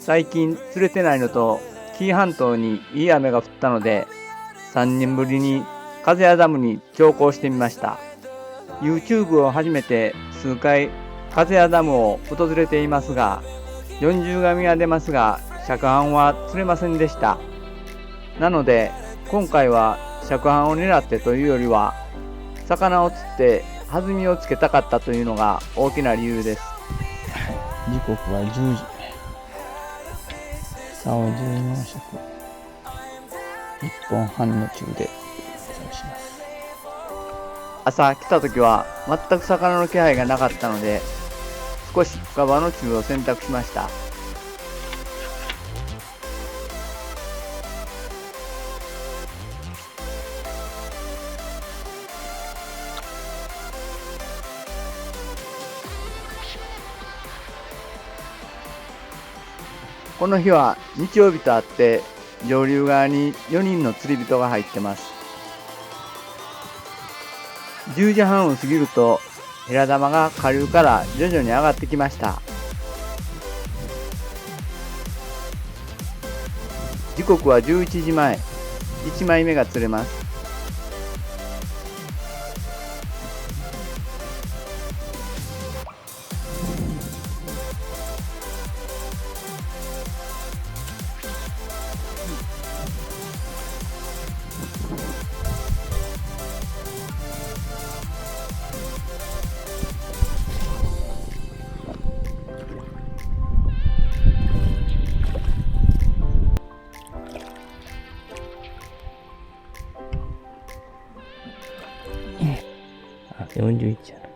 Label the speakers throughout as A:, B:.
A: 最近釣れてないのと、紀伊半島にいい雨が降ったので、3年ぶりに風谷ダムに乗降してみました。YouTube を始めて数回風谷ダムを訪れていますが、40紙は出ますが、尺半は釣れませんでした。なので、今回は尺半を狙ってというよりは、魚を釣って弾みをつけたかったというのが大きな理由です。
B: 時刻は10時。竿14尺。1本半の中で竿します。
A: 朝来た時は全く魚の気配がなかったので、少し深場の中を選択しました。この日は日曜日とあって、上流側に4人の釣り人が入ってます。10時半を過ぎると、ヘラ玉が下流から徐々に上がってきました。時刻は11時前、1枚目が釣れます。
B: 41やな。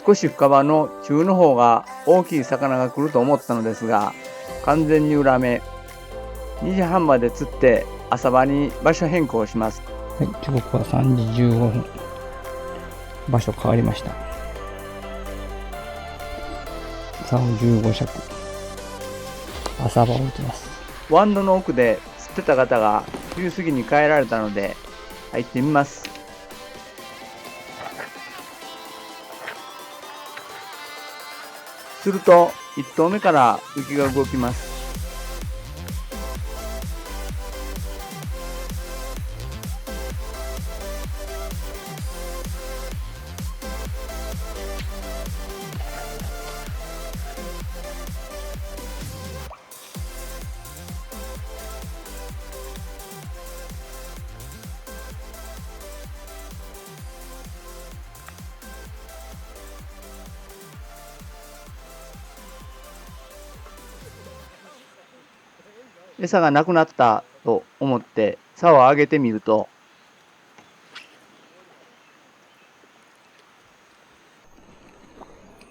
A: 少し深場の中の方が大きい魚が来ると思ったのですが、完全に裏目。2時半まで釣って朝場に場所変更します。
B: はい、時刻は3時15分。場所変わりました。竿15尺。朝場を打ちます。
A: ワンドの奥で釣ってた方が昼過ぎに帰られたので入ってみます。すると1投目から浮きが動きます。餌がなくなったと思って竿を上げてみると、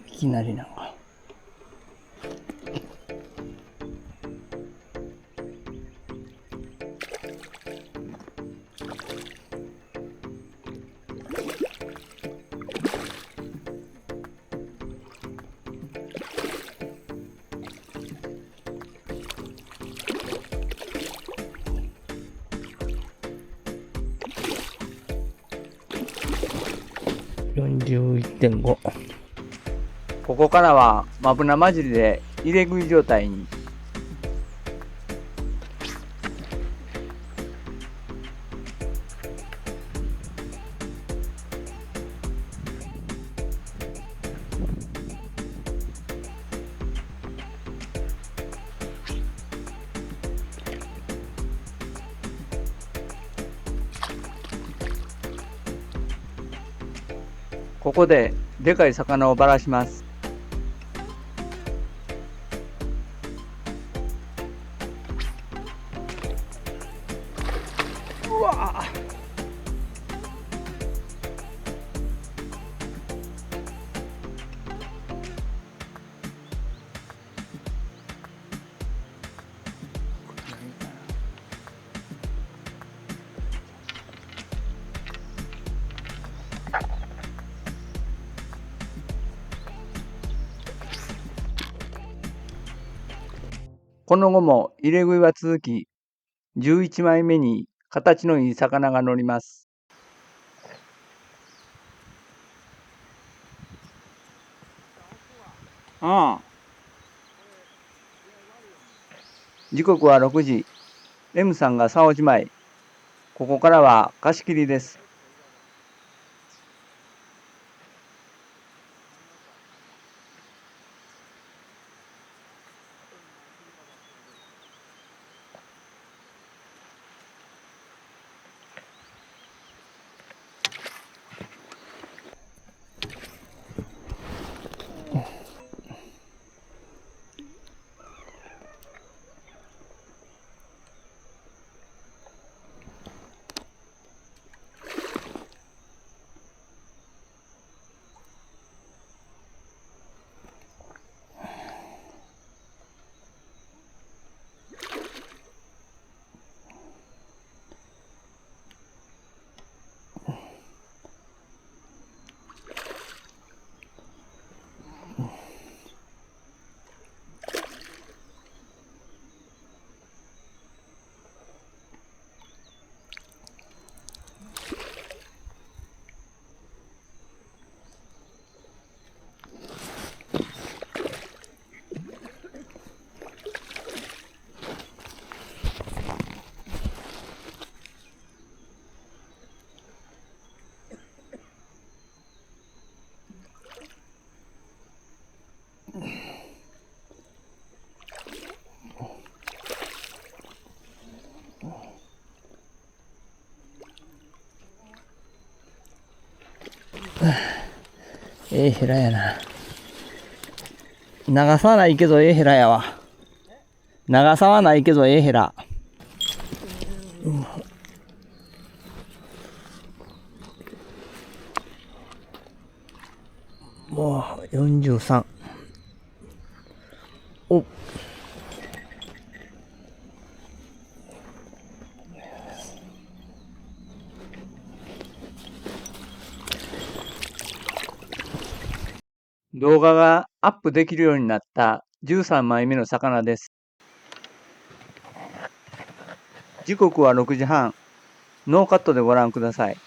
B: いきなりなんか。41.5。
A: ここからはマブナ混じりで入れ食い状態に。ここででかい魚をばらします。うわぁ。この後も入れ食いは続き、11枚目に形のいい魚が乗ります。時刻は6時。M さんが竿じまい。ここからは貸し切りです。
B: ええヘラやな。長さはないけどええヘラやわ。長さはないけどええヘラ。もう43。お。
A: 動画がアップできるようになった13枚目の魚です。時刻は6時半。ノーカットでご覧ください。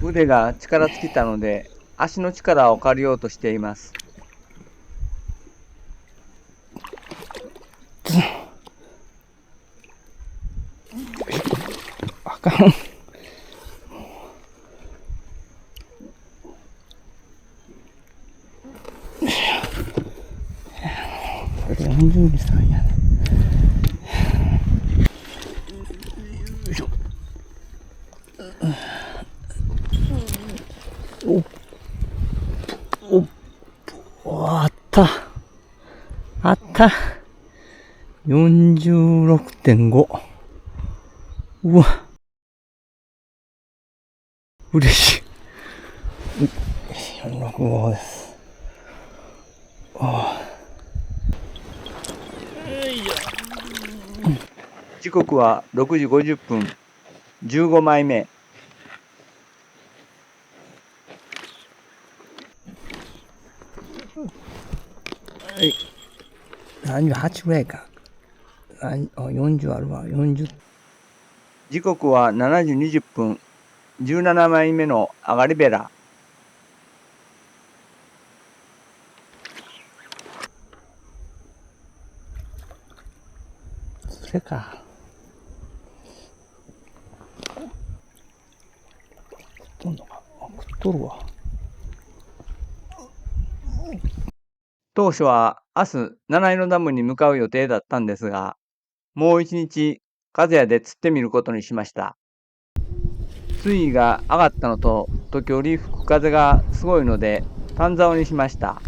A: 腕が力尽きたので、足の力を借りようとしています。
B: あかん。42歳やね。よいしょ。あった。あった。46.5。うわ。嬉しい。465です。
A: 時刻は6時50分、15枚目。
B: 38ぐらいか。40あるわ。40。
A: 時刻は7時20分、17枚目の上がりベラ。
B: それか。食っとんのか。食っとるわ。
A: 当初は明日七色ダムに向かう予定だったんですが、もう一日風屋で釣ってみることにしました。水位が上がったのと時折吹く風がすごいので短竿にしました。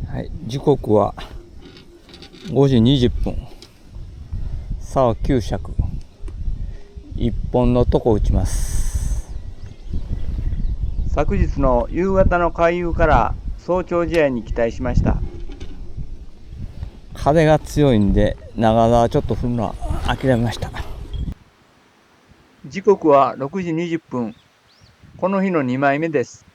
B: はい、時刻は5時20分。竿9尺。1本のとこ打ちます。
A: 昨日の夕方の回遊から早朝試合に期待しました。
B: 風が強いんで長沢ちょっと振るのは諦めました。
A: 時刻は6時20分。この日の2枚目です。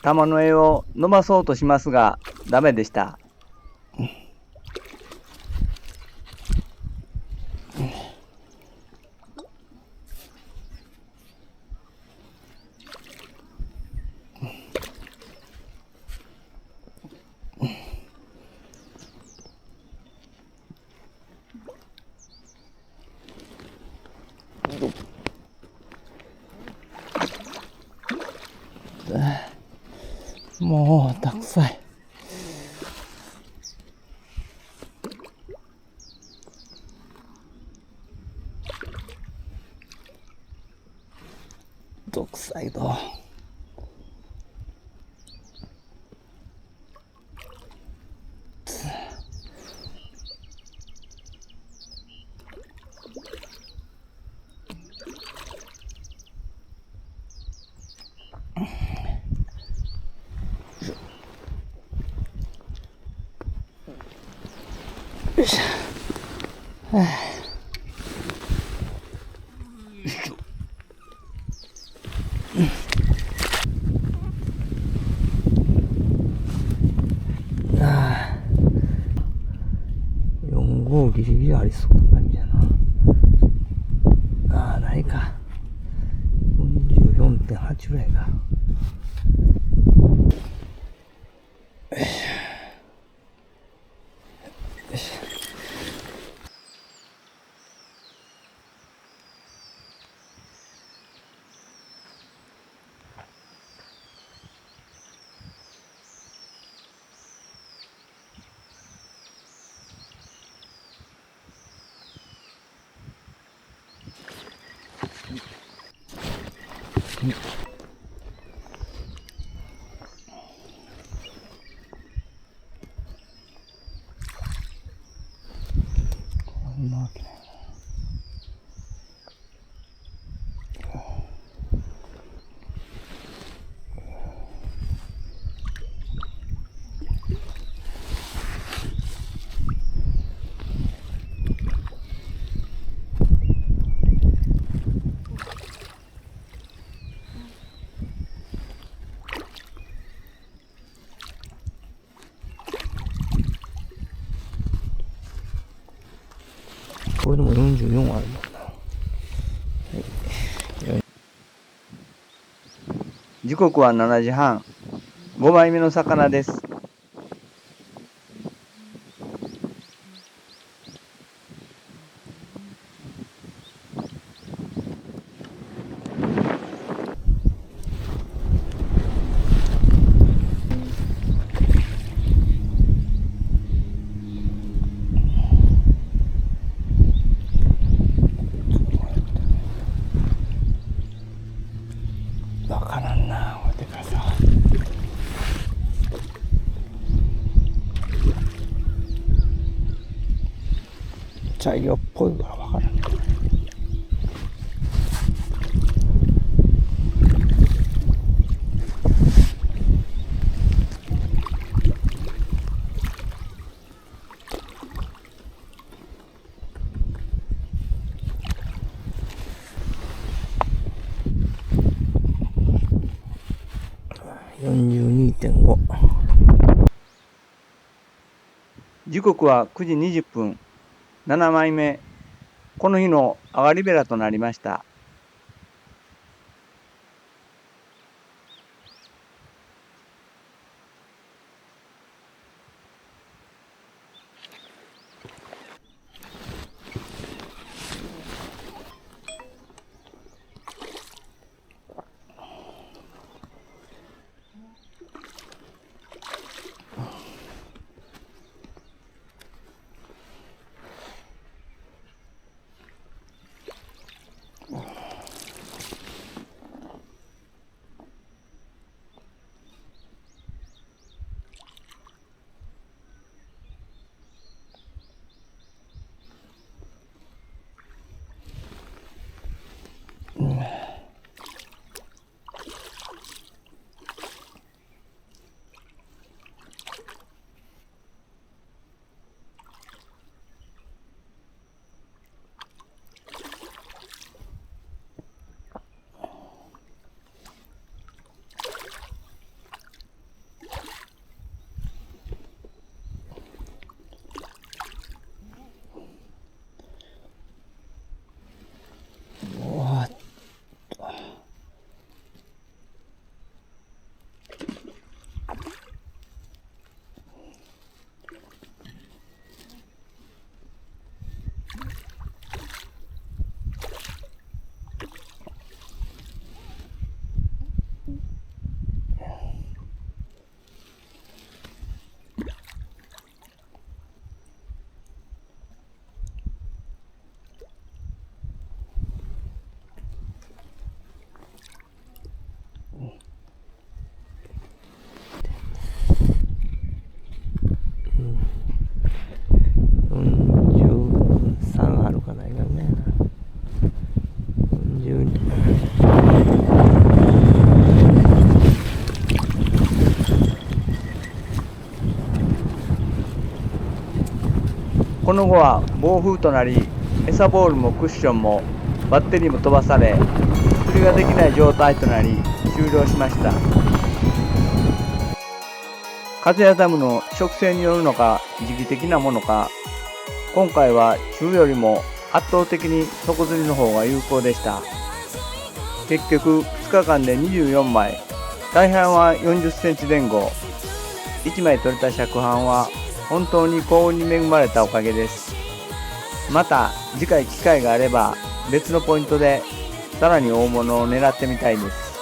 A: 玉の絵を伸ばそうとしますがダメでした。
B: もうたくさい。毒臭いと。よいしょ。はあ、4号ギリギリありそうな感じやな。ああ、ないか。44.8 ぐらいか。よいしょ。よいしょ。こんなわけない。これでも44あるもんな。
A: 時刻は7時半。5枚目の魚です。
B: わからんな、こうやってからさ。茶色っぽいからわからん。42.5。
A: 時刻は9時20分。7枚目。この日の上がりベラとなりました。この後は暴風となり、餌ボールもクッションもバッテリーも飛ばされ、釣りができない状態となり終了しました。風やダムの植生によるのか時期的なものか、今回は中よりも圧倒的に底釣りの方が有効でした。結局2日間で24枚、大半は40センチ前後、1枚取れた尺半は本当に幸運に恵まれたおかげです。また次回機会があれば別のポイントでさらに大物を狙ってみたいです。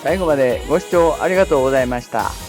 A: 最後までご視聴ありがとうございました。